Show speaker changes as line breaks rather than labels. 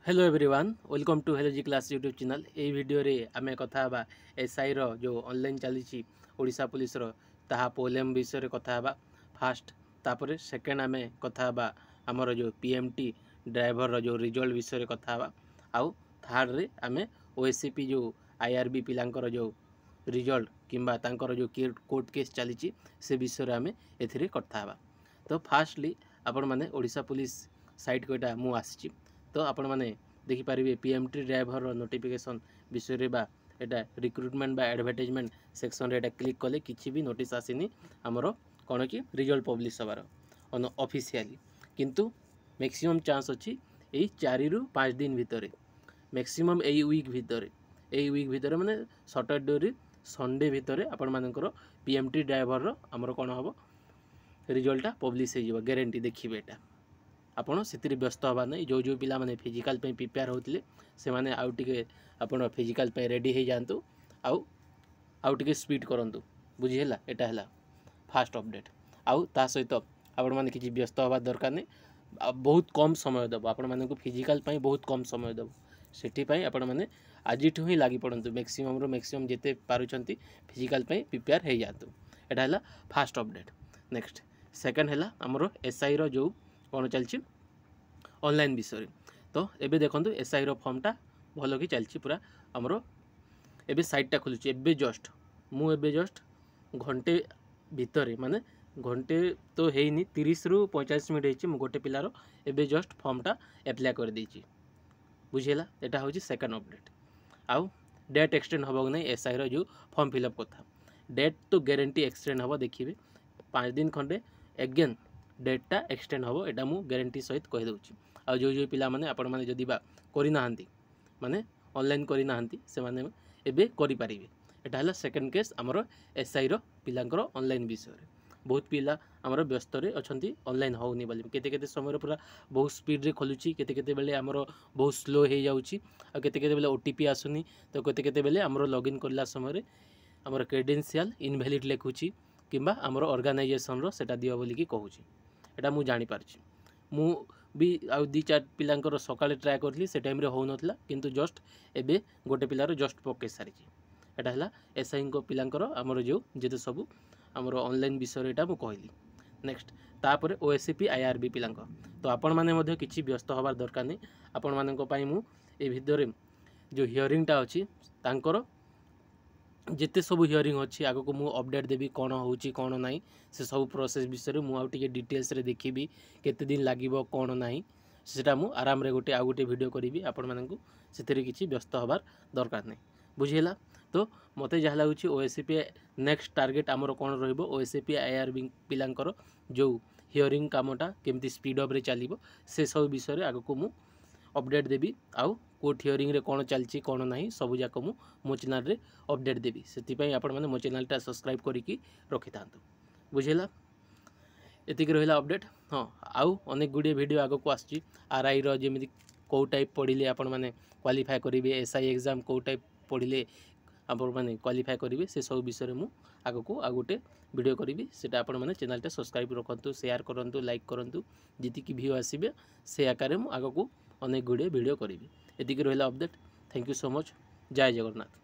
Hello everyone welcome to hello ji class YouTube channel. ये video रे आमे कथा हबा एसआई रो जो ऑनलाइन चली ओडिशा पुलिस रो ताहा पोलेम विषय रे कथा हबा फास्ट। तापर सेकेंड आमे कथा हबा हमर जो पीएमटी ड्राइवर रो जो रिजल्ट विषय रे कथा हबा। आउ थर्ड रे आमे ओएससीपी जो आईआरबी पिलांकर जो रिजल्ट किंबा तांकर जो कोर्ट केस चली से विषय रे आमे एथिरे कथा हबा। तो फास्टली आपण माने ओडिशा पुलिस साइट को एटा मु आसी तो आपण मैंने देखिपारे पीएमटी ड्राइवर नोटिफिकेशन विषय बा एटा रिक्रुटमेंट बा एडवर्टाइजमेंट सेक्शन रे क्लिक कले किसी भी नोटिस आसीनी आमर कौन कि रिजल्ट पब्लिश हबार ऑफिशियली किंतु मैक्सिमम चांस अच्छी यही 4 ରୁ 5 दिन भितर मैक्सिमम यही वीक भितर माने सैटरडे रे संडे भितर आपण मानकर पीएमटी ड्राइवर आमर कौन हम रिजल्टा पब्लिश हो गारंटी देखिए एटा आपण से व्यस्त हवा नहीं। जो पिला माने फिजिकल पे प्रिपेयर होते से माने आउ टिके आपण फिजिकल पे रेडी हो जातु आउ टिके स्पीड करंतु बुझीला। एटा हला फास्ट अपडेट आउ ता सहित आपण माने किछि व्यस्त हवा दरकार नहीं। बहुत कम समय दब आपण माने को फिजिकल पे बहुत कम समय दब सेठी पई आपण माने आजिठु ही लागी पड़ंतु मैक्सिमम जेते पारुचंती फिजिकल पे प्रिपेयर हो जातु। एटा हला फास्ट अपडेट। नेक्स्ट सेकंड हला हमरो एसआई रो जो कौन चलछि ऑनलाइन विषय तो एबे देखंतु एसआई रो फॉर्मटा भलो कि चलछि पूरा हमरो एबे साइटटा खुलुछि एबे जस्ट घंटे भितर माने घंटे तो हेनी 30 ରୁ 45 मिनिट हेछि मु गोटे पिलारो एबे जस्ट फॉर्मटा अप्लाई कर देछि बुझिला। एटा होछि सेकंड अपडेट। आउ डेट एक्सटेंड हबो नै एसआई रो जो फॉर्म फिलअप कथा डेट तो गारंटी एक्सटेंड हबो देखिबे 5 दिन खंडे अगेन डेटा एक्सटेंड हम एटा मु गारंटी सहित कहि दउछि। आ जो पिला माने आपण माने जदि बा करि नाहंती माने ऑनलाइन करि नाहंती से माने एबे करि परिबे। एटा हला सेकंड केस हमरो एसआई रो पिलांकर ऑनलाइन विषय रे बहुत पिला हमरो व्यस्त रे अछंती ऑनलाइन होउनी बोली केते केते समय रे पूरा बहुत स्पीड रे खोलुछि केते केते बेले हमरो बहुत स्लो हे जाउछि आ केते केते बेले ओटीपी आसुनी तो केते केते बेले हमरो लॉगिन करला समय रे हमरो क्रेडेंशियल इनवैलिड लेखुछि किंबा हमरो ऑर्गेनाइजेशन रो सेटा दियो बोली कि कहूछि। एटा मु जानी पारछि मु भी आउ 2-4 पिलांकर सकाळे ट्राए करथली से टाइम रे हो नथला किंतु जस्ट एबे गोटे पिलार जस्ट पके सारिछि। एटा हला एसआई को पिलांकर हमर जो जेते सब हमर ऑनलाइन विषय एटा मु कहली। नेक्स्ट तापर ओएससीपी आईआरबी पिलांकर तो आपण माने मध्ये किछि व्यस्त होबार दरकार नै। आपण माने को पई मु ए भितरे जो हियरिंगटा अछि तांकर जिते सब हियरिंग अच्छी आग को मुझे अपडेट देवी कौन हो कौन ना से सब प्रोसेस विषय में मुझे डिटेल्स रे देखी केते दिन लगे कौन ना सेटा मु आराम रे गोटे गोटे वीडियो करी आपण मानू से किसी व्यस्त हबार दरकार नहीं बुझीला। तो मत जहाँ लगुच ओएससीपी नेक्स्ट टार्गेट आमर कौन रोएससीपी आईआरबी पिलांकर जो हियरिंग कामटा केमती स्पीड अप रे चलो से सब विषय आग को मु अपडेट देवी आउ कोर्ट हियरिंग रे कौन चलची कौन ना सब जाक मो चैनल रे अपडेट देवी से आपण मैंने मो चैनलटा सब्सक्राइब करिकी रखि था बुझेला। एतिक रहिला अपडेट। हाँ आउ अनेक गुड़िए वीडियो आग को आसची आरआई रो जेमिति कौ टाइप पढ़िले आपण मैंने क्वालिफाई करेंगे एसआई एग्जाम कौ टाइप पढ़िले आपण मैंने क्वालिफाई करेंगे से सब विषय में आग को आ गोटे वीडियो करी से आपण मैंने चैनलटा सब्सक्राइब रखु शेयर करूँ लाइक करूँ जीतिकी व्यू आसबे से आकार आग को अनेक गुड़िए वीडियो करी। एतिक रहिला update. Thank you so much. जय जगन्नाथ।